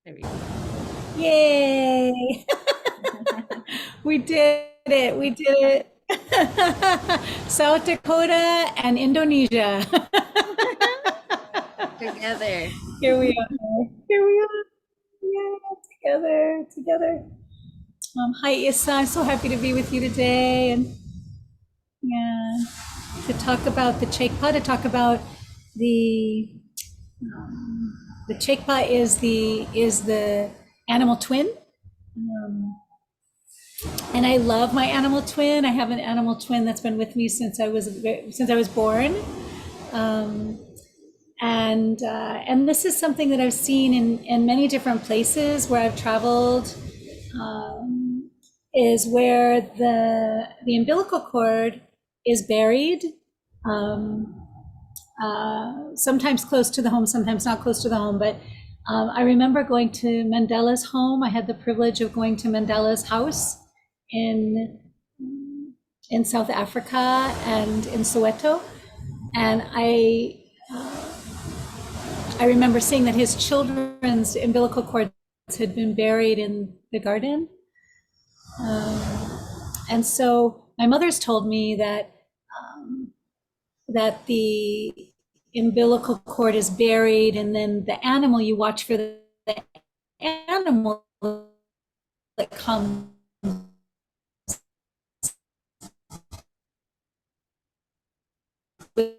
There we go. Yay! We did it. We did it. South Dakota and Indonesia. Together. Here we are. Here we are. Yeah, together. Hi, Issa. I'm so happy to be with you today, and yeah, to talk about the Chekpa, to talk about the the Chekpa is the animal twin. Um, and I love my animal twin. I have an animal twin that's been with me since I was born, um, and this is something that I've seen in many different places where I've traveled. Um, is where the umbilical cord is buried, um, sometimes close to the home, sometimes not close to the home. But I remember going to Mandela's home. I had the privilege of going to Mandela's house in in South Africa and in Soweto, and I remember seeing that his children's umbilical cords had been buried in the garden. And so my mother's told me that the umbilical cord is buried, and then the animal, you watch for the animal that comes with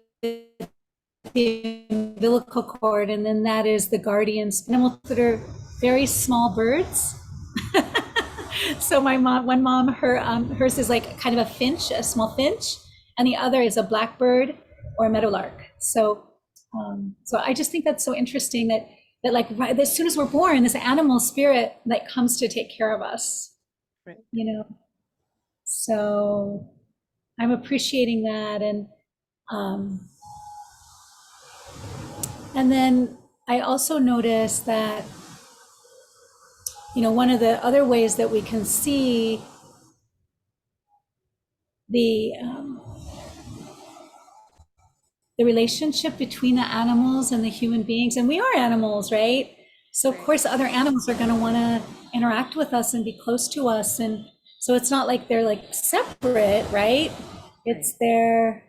the umbilical cord, and then that is the guardians, animals that are very small birds. So my mom, one mom, hers is like kind of a finch, a small finch, and the other is a blackbird or a meadowlark. So I just think that's so interesting that like right, as soon as we're born, this animal spirit like comes to take care of us, Right. you know. So I'm appreciating that, um, and then I also noticed that, one of the other ways that we can see the the relationship between the animals and the human beings, and we are animals, right? So of Right. course other animals are going to want to interact with us and be close to us, and so it's not like they're like separate, right? Right. It's they're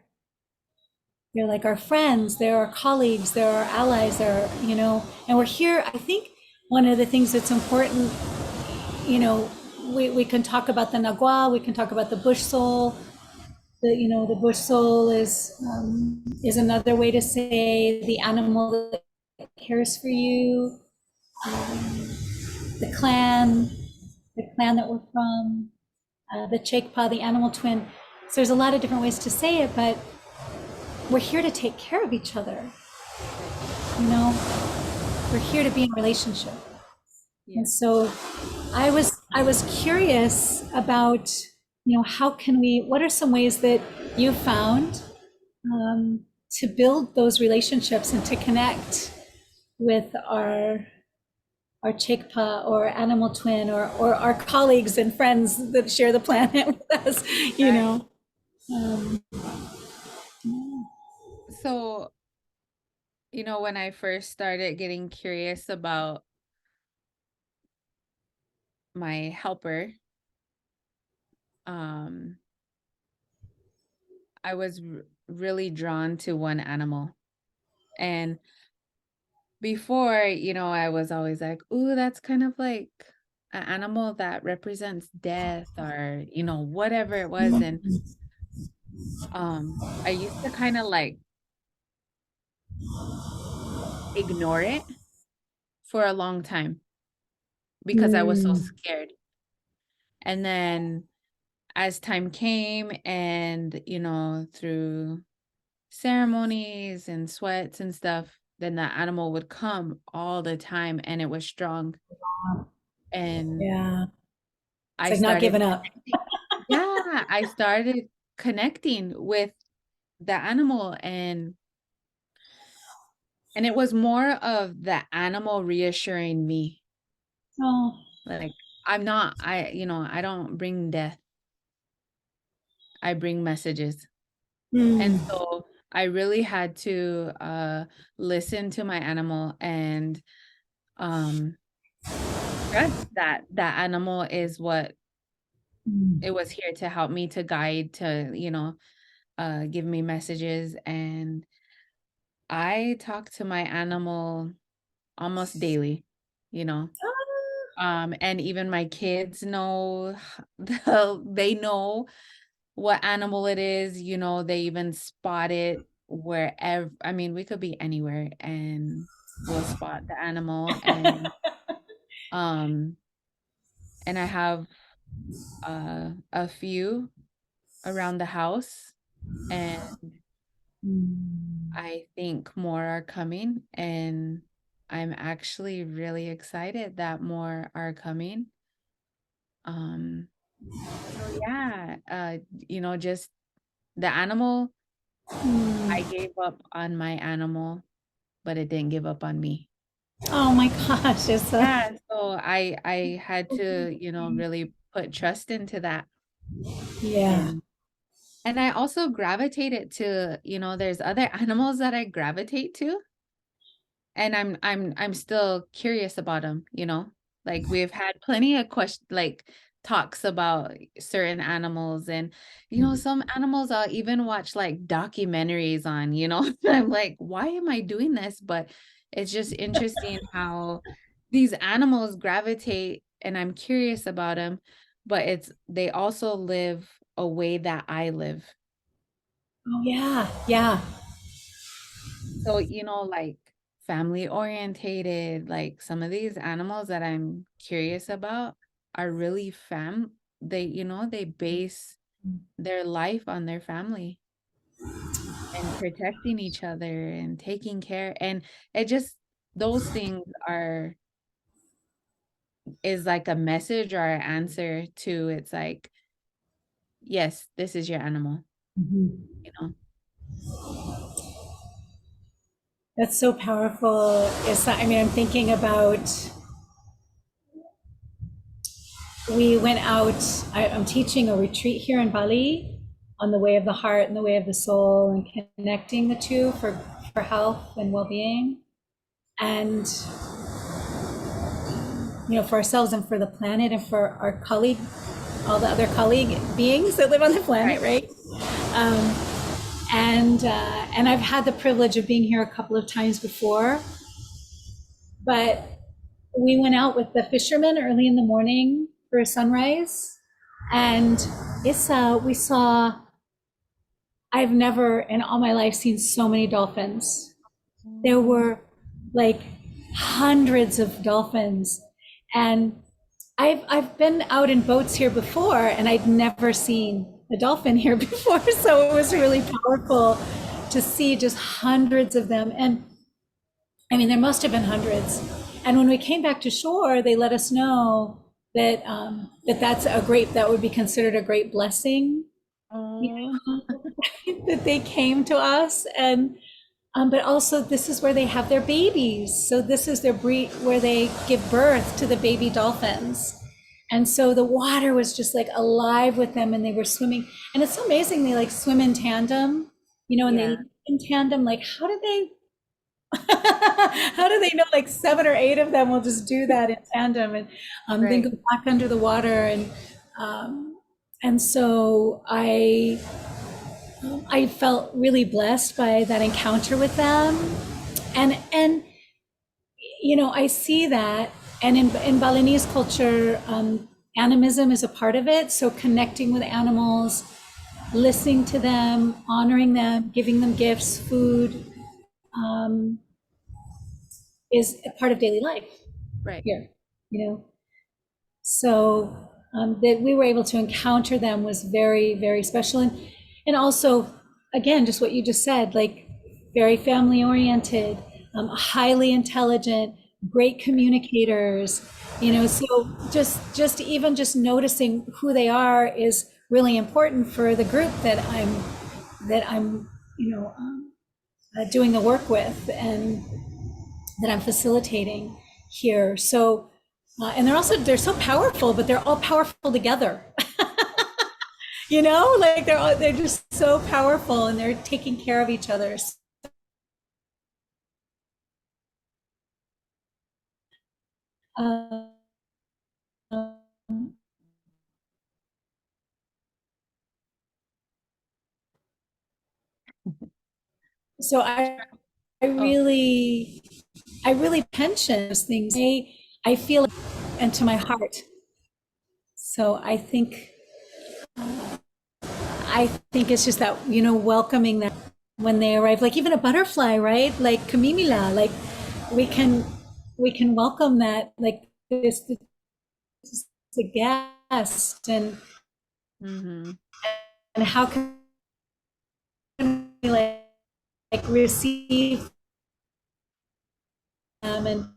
like our friends, they're our colleagues, they're our allies, and we're here. I think one of the things that's important, we can talk about the Nagua, we can talk about the bush soul. The bush soul is another way to say the animal that cares for you, um, the clan that we're from, the Chekpa, the animal twin. So there's a lot of different ways to say it, but we're here to take care of each other. Right. You know, we're here to be in relationship. And Yeah. so I was curious about, how can we, what are some ways that you found to build those relationships and to connect with our Chikpa or animal twin, or our colleagues and friends that share the planet with us, you Right. know. Um, So, when I first started getting curious about my helper, um, I was really drawn to one animal. And before, I was always like, "Ooh, that's kind of like an animal that represents death," or, whatever it was. And I used to kind of like ignore it for a long time because I was so mm, scared. And then as time came and, through ceremonies and sweats and stuff, then the animal would come all the time and it was strong. And yeah, it's I like not started giving up. connecting. Yeah, I started connecting with the animal, and it was more of the animal reassuring me. Oh, Like, I don't bring death. I bring messages. And mm, so I really had to listen to my animal and um trust that that animal is what it Mm. was here to help me, to guide, to, give me messages. And I talk to my animal almost daily, you know. And even my kids know, they know what animal it is, they even spot it wherever. I mean, we could be anywhere and we'll spot the animal. Um and I have a few around the house, and Mm. I think more are coming, and I'm actually really excited that more are coming. Um, so yeah, just the animal, I Mm. gave up on my animal, but it didn't give up on me. Oh my gosh, it's so Yeah, so I had to, really put trust into that. yeah. And I also gravitated to, there's other animals that I gravitate to. And I'm still curious about them, you know? Like, we've had plenty of talks about certain animals, and, some animals I'll even watch, like, documentaries on, I'm like, "Why am I doing this?" But it's just interesting how these animals gravitate, and I'm curious about them, but they also live a way that I live. Oh yeah, yeah. So, like, family orientated, like, some of these animals that I'm curious about are really they base their life on their family and protecting each other and taking care. And it just, those things is like a message or an answer to, it's like, yes, this is your animal, Mhm. you know? That's so powerful. I mean, I'm thinking about we went out, I'm teaching a retreat here in Bali on the way of the heart and the way of the soul and connecting the two for health and well-being. And, for ourselves and for the planet and for our colleague, all the other colleague beings that live on the planet, Right. right? Um, and I've had the privilege of being here a couple of times before, but we went out with the fishermen early in the morning for a sunrise, and we saw. I've never in all my life seen so many dolphins. There Mm. were like hundreds of dolphins, and I've been out in boats here before, and I'd never seen a dolphin here before, so it was really powerful to see just hundreds of them. And I mean, there must have been hundreds. And when we came back to shore, they let us know that that would be considered a great blessing, you Oh, know, that they came to us. And but also this is where they have their babies. So this is their breed where they give birth to the baby dolphins. And so the water was just like alive with them, and they were swimming. And it's so amazing. They like swim in tandem, and they yeah, live in tandem. Like, how did they how do they know like 7 or 8 of them will just do that in tandem and then right. go back under the water um, and so I felt really blessed by that encounter with them, and I see that, and in Balinese culture, animism is a part of it. So connecting with animals, listening to them, honoring them, giving them gifts, food, um, is a part of daily life Right. here, you know. So that we were able to encounter them was very, very special, and also, again, just what you just said, like very family oriented, highly intelligent, great communicators. So just even just noticing who they are is really important for the group that I'm doing the work with, and that I'm facilitating here. So, and they're so powerful, but they're all powerful together. Like they're just so powerful, and they're taking care of each other. Um, so I Oh, really, I really pension those things. I feel it into my heart. So I think it's just that, welcoming them when they arrive, like even a butterfly, right? Like Kamimila, like we can, we can welcome that, like this a guest, mm-hmm. and how can we like receive them, and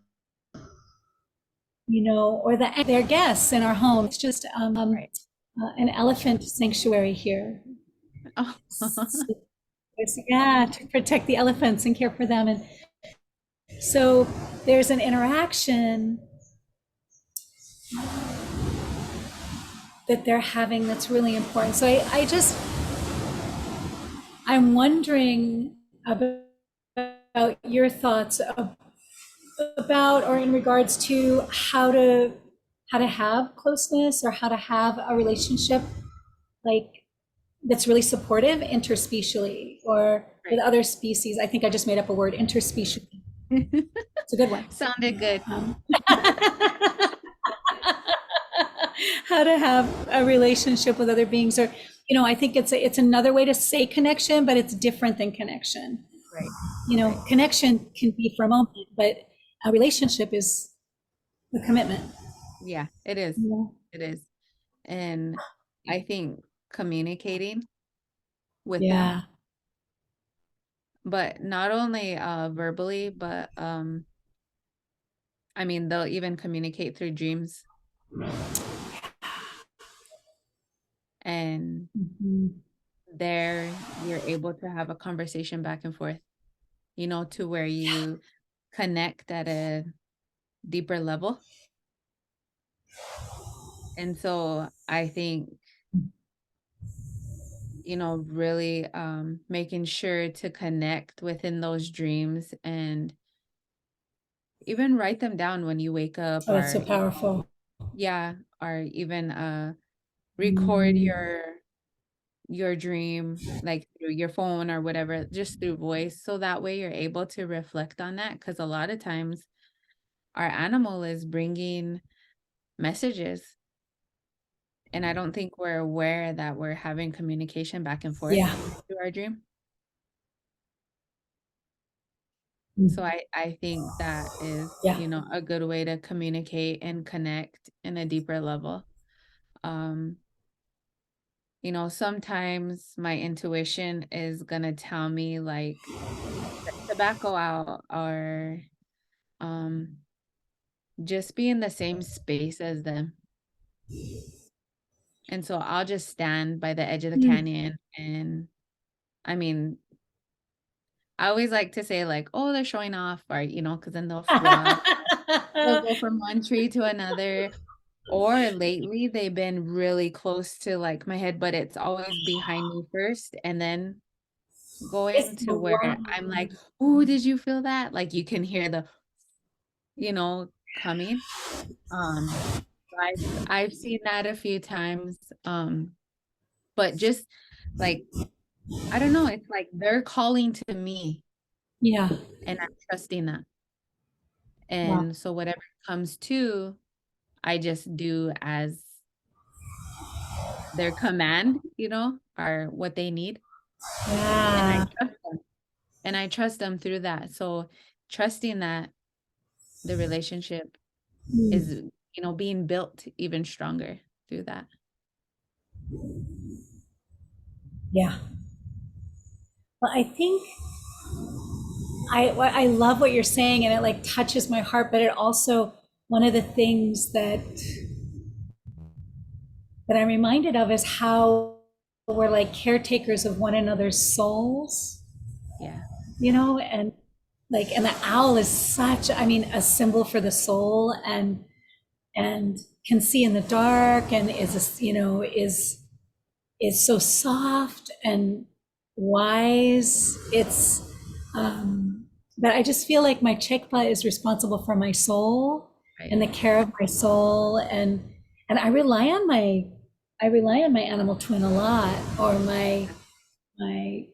or their guests in our home. It's just Right. an elephant sanctuary here. Oh, So, yeah, to protect the elephants and care for them. And so there's an interaction that they're having that's really important. So I'm wondering about your thoughts about, or in regards to how to have closeness, or how to have a relationship like that's really supportive interspecially, or with right. other species. I think I just made up a word, interspecially. It's a good one. Sounded good. How to have a relationship with other beings, or I think it's another way to say connection, but it's different than connection. Right. Right. Connection can be for a moment, but a relationship is the commitment. Yeah, it is. Yeah. It is. And I think communicating with them, Yeah. but not only verbally, but I mean, they'll even communicate through dreams, and Mhm. there you're able to have a conversation back and forth, to where you connect at a deeper level. And so I think, really making sure to connect within those dreams, and even write them down when you wake up, Oh, that's or so powerful. yeah, or even record Mm. your dream, like through your phone or whatever, just through voice, so that way you're able to reflect on that, because a lot of times our animal is bringing messages, and I don't think we're aware that we're having communication back and forth Yeah. through our dream. So Mm. I think that is, Yeah. a good way to communicate and connect in a deeper level. Um, sometimes my intuition is gonna tell me, like, tobacco out, or um just be in the same space as them. And so I'll just stand by the edge of the Mm. canyon, and I mean, I always like to say, like, oh, they're showing off, or because then they'll fly. They'll go from one tree to another. Or lately, they've been really close to, like, my head, but it's always behind me first, and then It's going to where I'm wow. like, "Ooh, did you feel that?" Like, you can hear the, coming. Um, I've seen that a few times, but just, like, I don't know, it's like they're calling to me, Yeah. and I'm trusting that. Wow. And so whatever comes to, I just do as their command, or what they need, and I Yeah. trust them. And I trust them through that. So trusting that the relationship is, Mm. being built even stronger through that. Yeah. Well, I think I love what you're saying, and it like touches my heart, but it also, one of the things that I'm reminded of is how we're like caretakers of one another's souls, Yeah. and and the owl is such, I mean, a symbol for the soul, and can see in the dark, and is so soft and wise. But I just feel like my chekpa is responsible for my soul, and Right. the care of my soul. And I rely on my animal twin a lot, or my my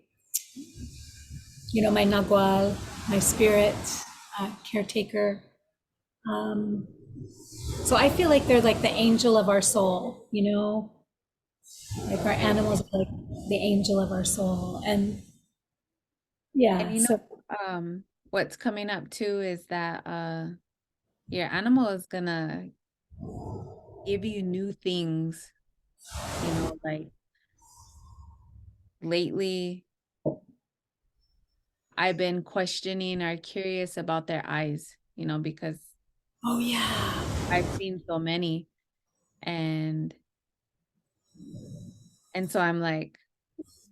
nagual, my spirit caretaker. Um, so I feel like they're like the angel of our soul, like our Right. animals are like the angel of our soul. And And yeah, so what's coming up too is that your animal is gonna give you new things, like lately I've been questioning or curious about their eyes, because oh yeah, I've seen so many and so I'm like,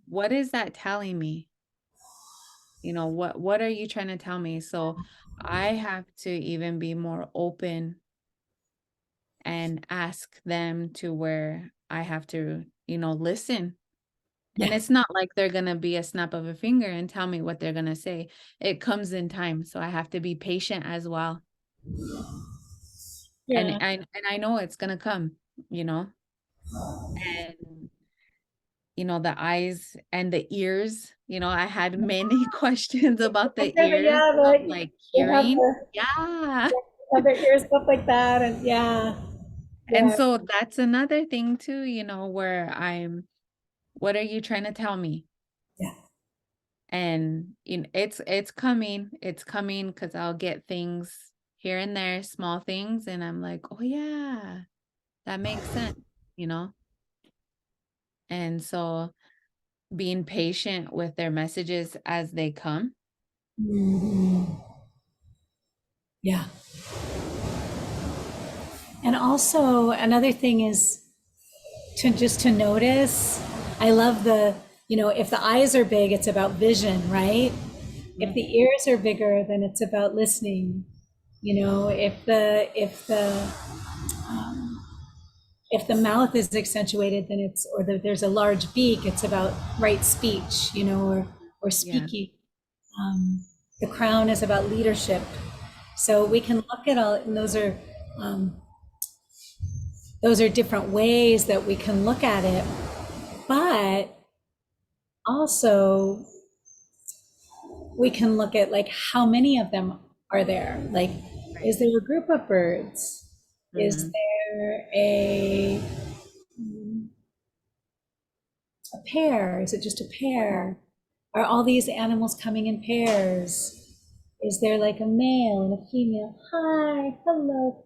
what is that telling me? What are you trying to tell me? So I have to even be more open and ask them to where I have to, listen. And yeah, it's not like they're going to be a snap of a finger and tell me what they're going to say. It comes in time. So I have to be patient as well. And yeah. I know it's going to come, you know. And the eyes and the ears, I had many questions about the ears Yeah, of like like they have hearing. the Yeah. have their ears up like that, and yeah, And yeah, so that's another thing too, where what are you trying to tell me? yeah. And it's coming. It's coming because I'll get things here and there, small things, and I'm like, oh yeah, that makes sense, you know? And so being patient with their messages as they come. Mhm. Yeah. And also another thing is to notice. I love if the eyes are big, it's about vision, right? If Mhm. the ears are bigger, then it's about listening. Um, if the mouth is accentuated, then there's a large beak, it's about right speech, or Yeah, speaking. The crown is about leadership. So we can look at all, and um, those are different ways that we can look at it. But also, we can look at like how many of them are there? Like, right. is there a group of birds? Is Mhm. there a pair? Is it just a pair? Are all these animals coming in pairs? Is there like a male and a female? Hi, hello.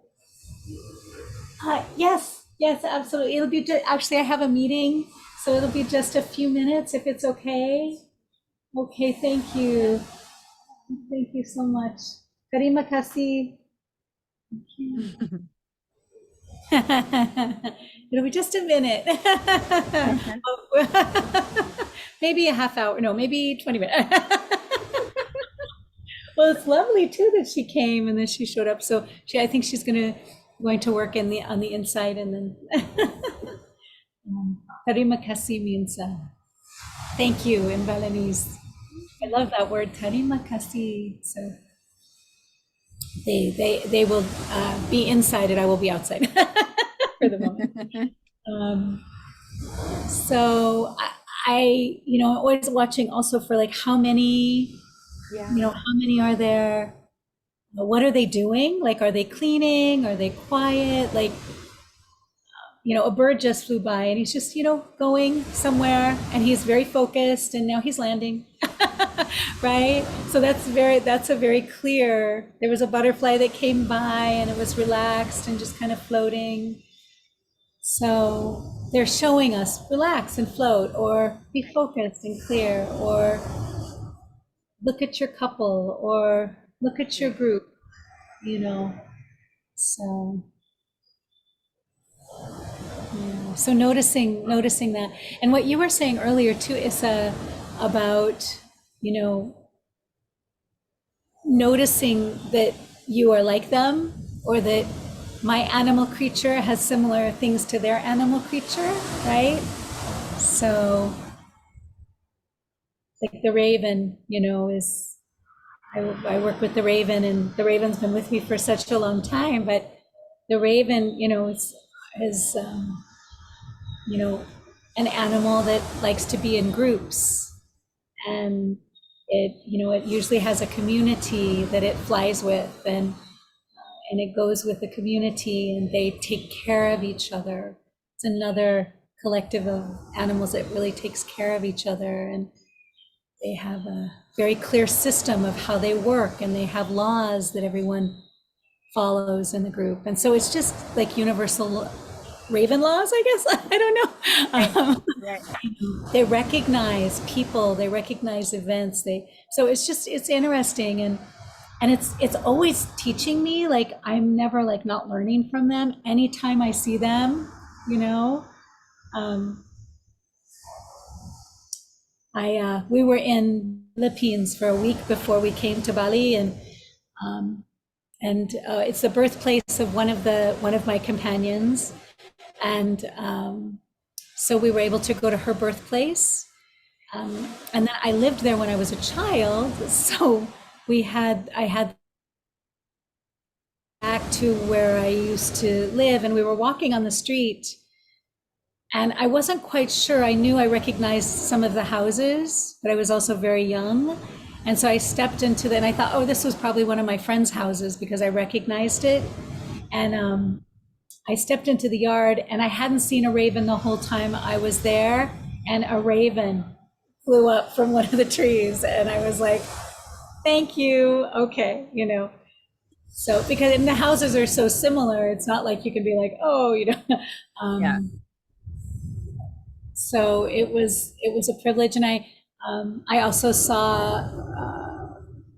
Hi, yes, yes, absolutely. It'll be actually, I have a meeting, so it'll be just a few minutes if it's okay. Okay, thank you. Thank you so much. Terima kasih. It'll be just a minute. Maybe a half hour. No, maybe 20 minutes. Well, it's lovely too that she came and then she showed up. So I think she's going to work on the inside, and then terima kasih means thank you in Balinese. I love that word, terima kasih. So they will be inside and I will be outside for the moment. Um, so always watching also for like Yeah. how many are there? What are they doing? Like, are they cleaning? Are they quiet? Like, a bird just flew by and he's just, going somewhere and he's very focused and now he's landing. Right? So that's a very clear. There was a butterfly that came by and it was relaxed and just kind of floating. So they're showing us relax and float, or be focused and clear, or look at your couple, or look at your Yeah. group, you know. So yeah. So noticing that. And what you were saying earlier too is about, noticing that you are like them, or that my animal creature has similar things to their animal creature, right? So like the raven, is I work with the raven, and the raven's been with me for such a long time, but the raven, is you know, an animal that likes to be in groups, and it usually has a community that it flies with, and it goes with the community, and they take care of each other. It's another collective of animals that really takes care of each other, and they have a very clear system of how they work, and they have laws that everyone follows in the group. And so it's just like universal raven laws, I guess. I don't Right. know. Right. They recognize people, they recognize events. So it's interesting, and it's always teaching me. Like, I'm never like not learning from them. Anytime I see them, you know, um, we were in Philippines for a week before we came to Bali, um, and it's the birthplace of one of my companions, and so we were able to go to her birthplace, and then I lived there when I was a child, so I had back to where I used to live, and we were walking on the street, and I wasn't quite sure. I knew I recognized some of the houses, but I was also very young. And so I stepped into and I thought, oh, this was probably one of my friend's houses because I recognized it. And I stepped into the yard, and I hadn't seen a raven the whole time I was there. And a raven flew up from one of the trees. And I was like, thank you. Okay. So, because the houses are so similar, it's not like you can be like, oh. Yeah. Um, so it was a privilege, and I also saw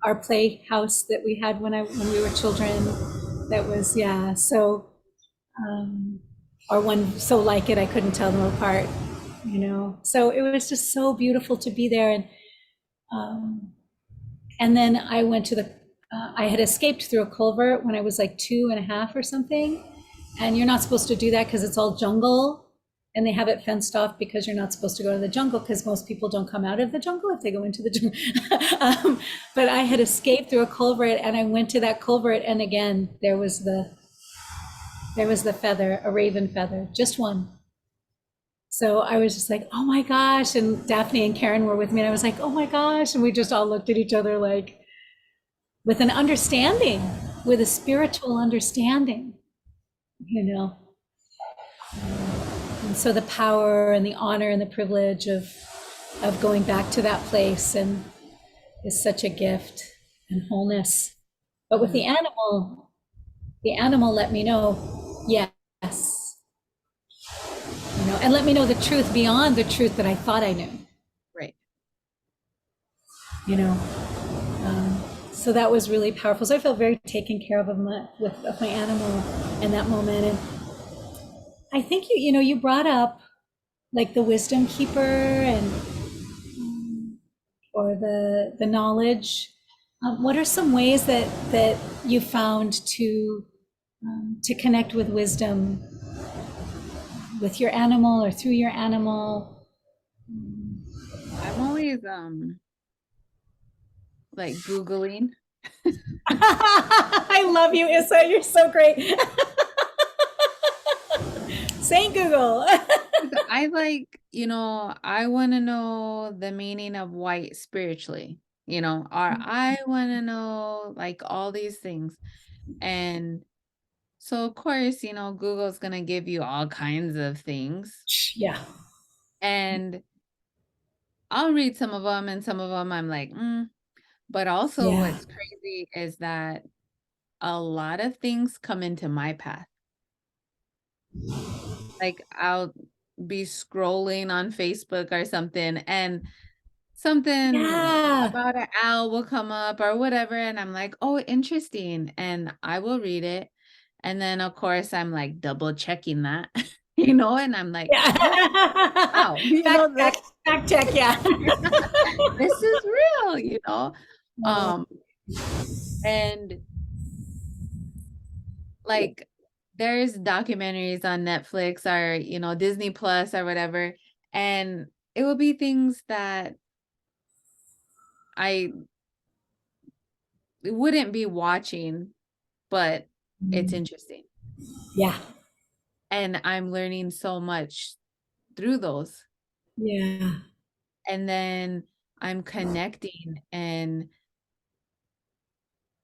our playhouse that we had when we were children. That was, yeah. So or one so like it I couldn't tell them apart. So it was just so beautiful to be there, um, and then I went to I had escaped through a culvert when I was like 2.5 or something. And you're not supposed to do that because it's all jungle. And they have it fenced off because you're not supposed to go to the jungle, because most people don't come out of the jungle if they go into the jungle. But I had escaped through a culvert, and I went to that culvert. And again, there was the feather, a raven feather, just one. So I was just like, oh my gosh. And Daphne and Karen were with me, and I was like, oh my gosh. And we just all looked at each other like, with an understanding, with a spiritual understanding, you know. And so the power and the honor and the privilege of going back to that place and is such a gift and wholeness. But with Mhm. the animal let me know, yes, and let me know the truth beyond the truth that I thought I knew, Right. you know. So that was really powerful. So I felt very taken care of my animal in that moment. And I think you brought up like the wisdom keeper, and or the knowledge. What are some ways that you found to connect with wisdom with your animal or through your animal? I'm always like Googling. I love you, Issa. You're so great. Saint Google. I like, I want to know the meaning of white spiritually, or I want to know like all these things. And so, of course, Google's going to give you all kinds of things. Yeah. And I'll read some of them, and some of them I'm like, But also, Yeah. what's crazy is that a lot of things come into my path. Like, I'll be scrolling on Facebook or something, and something Yeah. about an owl will come up or whatever, and I'm like, "Oh, interesting," and I will read it, and then, of course, I'm, like, double checking that, and I'm like, "Oh, Yeah. wow," Fact check. Yeah. this is real, Um, and, like, there's documentaries on Netflix or, Disney Plus or whatever, and it will be things that I wouldn't be watching, but it's interesting. Yeah. And I'm learning so much through those. Yeah. And then I'm connecting, and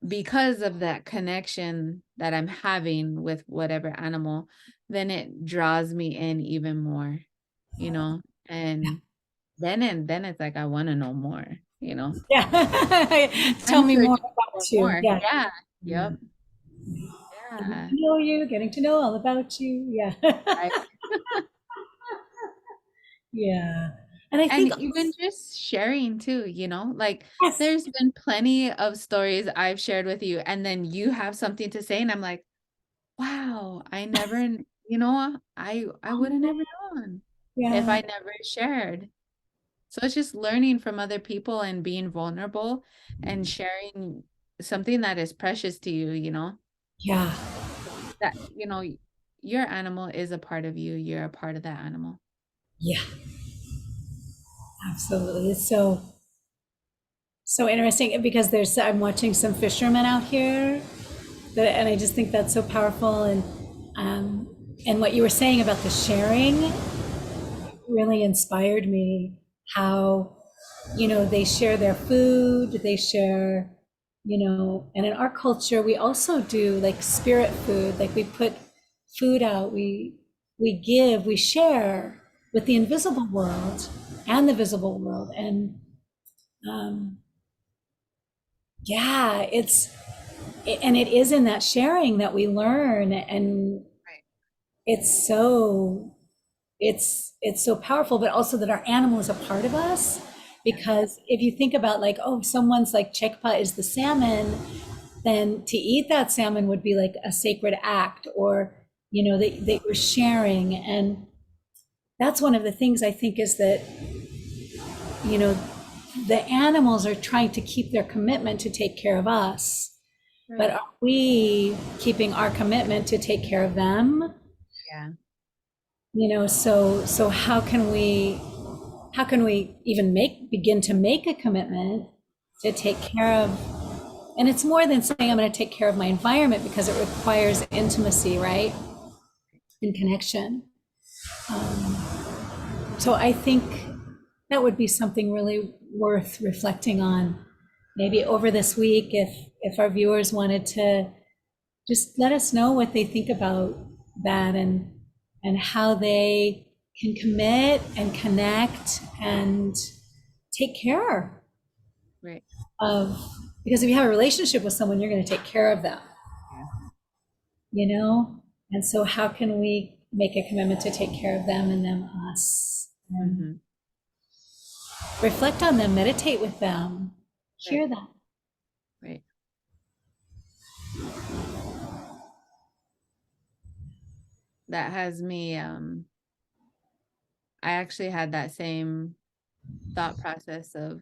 because of that connection that I'm having with whatever animal, then it draws me in even more, you know? Yeah. And then it's like I want to know more, you know? Yeah. Tell I'm me more searching for about you. more. Yeah. Yeah. Yeah. Yep. Getting Yeah. to know you, getting to know all about you. Yeah. Right. Yeah. And I And think, even just sharing too, you know, like yes. there's been plenty of stories I've shared with you, and then you have something to say, and I'm like, wow, I never, you know, I would have never known if Yeah. I never shared. So it's just learning from other people and being vulnerable and sharing something that is precious to you, you know, Yeah. that, you know, your animal is a part of you. You're a part of that animal. Yeah. Absolutely. It's so interesting because I'm watching some fishermen out here and I just think that's so powerful. And what you were saying about the sharing really inspired me. How, they share their food, they share, and in our culture, we also do like spirit food. Like we put food out, we give, we share with the invisible world and the visible world. And um, yeah, and it is in that sharing that we learn. And Right. it's so it's so powerful, but also that our animal is a part of us. Yeah. Because if you think about like, oh, someone's like chekpa is the salmon, then to eat that salmon would be like a sacred act, or they were sharing. And that's one of the things I think is that you know the animals are trying to keep their commitment to take care of us, but Right. are we keeping our commitment to take care of them? Yeah. So how can we even begin to make a commitment to take care of, and it's more than saying I'm going to take care of my environment, because it requires intimacy, right, and connection. So I think that would be something really worth reflecting on, maybe over this week, if our viewers wanted to just let us know what they think about that, and how they can commit and connect and take care Right. of, because if you have a relationship with someone, you're going to take care of them, Yeah. you know and so how can we make a commitment to take care of them and them us, and Mm-hmm. reflect on them, meditate with them, Right. hear them. Right. That has me, I actually had that same thought process of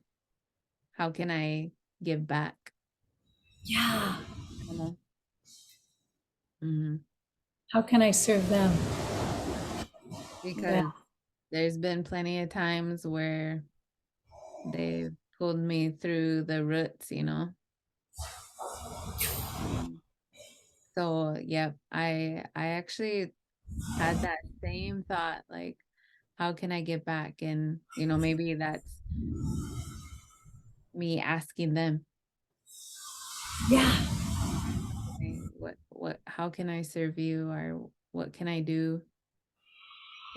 how can I give back, Yeah, animal? Hmm. how can I serve them? Yeah. Because there's been plenty of times where they pulled me through the roots, you know. Um, so yep, I actually had that same thought, like, how can I give back? And maybe that's me asking them, Yeah. okay, how can I serve you, or what can I do?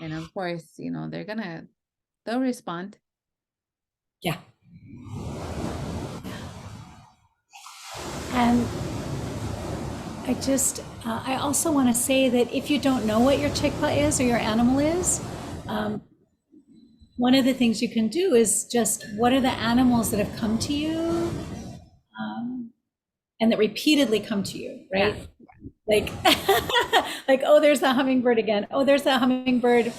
And of course, they'll respond. Yeah. And I also want to say that if you don't know what your chikpa is or your animal is, um, one of the things you can do is just, what are the animals that have come to you, and that repeatedly come to you, Yeah. right? Like, like, oh, there's the hummingbird again. Oh, there's that hummingbird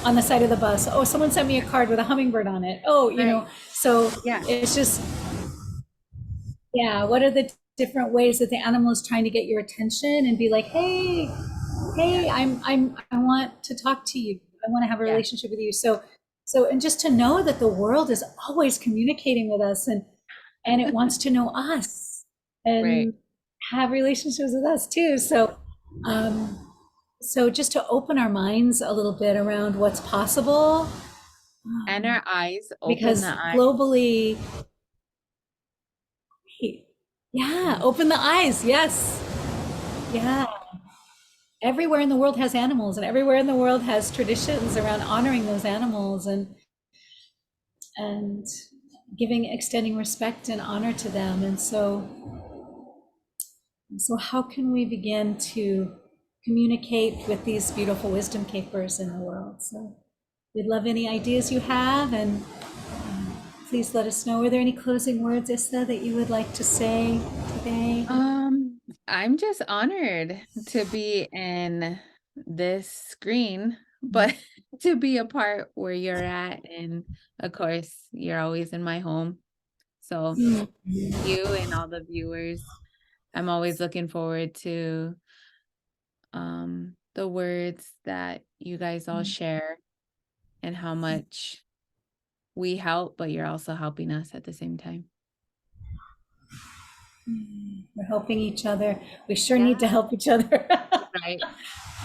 on the side of the bus. Oh, someone sent me a card with a hummingbird on it. Oh, Right. so Yeah. it's just, yeah, what are the different ways that the animal is trying to get your attention and be like, hey, Yeah. hey, I want to talk to you. I want to have a Yeah. relationship with you. And just to know that the world is always communicating with us, and it wants to know us Right. and have relationships with us too. So, so just to open our minds a little bit around what's possible, And our eyes, open because the eyes. globally, yeah, Mhm. open the eyes. Yes. Yeah. Everywhere in the world has animals, and everywhere in the world has traditions around honoring those animals and giving, extending respect and honor to them. And so how can we begin to communicate with these beautiful wisdom keepers in the world? So we'd love any ideas you have, and please let us know. Are there any closing words, Issa, that you would like to say today? I'm just honored to be in this screen, but to be a part where you're at. And of course, you're always in my home. So Mm. you and all the viewers, I'm always looking forward to the words that you guys all share and how much we help, but you're also helping us at the same time. We're helping each other. We sure Yeah, need to help each other. right.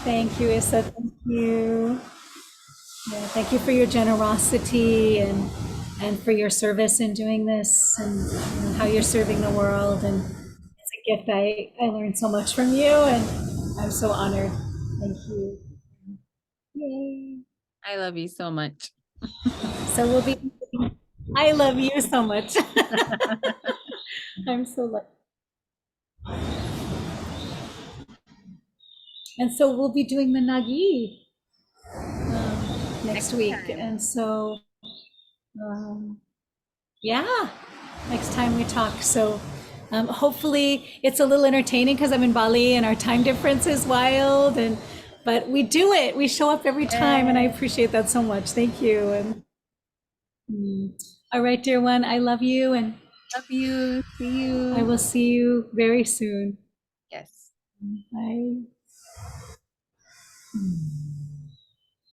Thank you, Issa. Thank you. Yeah, thank you for your generosity and for your service in doing this, and how you're serving the world. And it's a gift. I learned so much from you, and I'm so honored. Thank you. Yay. I love you so much. So we'll be. I love you so much. I'm so lucky. And so we'll be doing the Nagi next Next week. time. And so, um, yeah, next time we talk. So hopefully it's a little entertaining because I'm in Bali and our time difference is wild. But we do it. We show up every time, and I Yay. appreciate that so much. Thank you. And all right, dear one, I love you, and Love you. See I you. will see you very soon. Yes. Bye.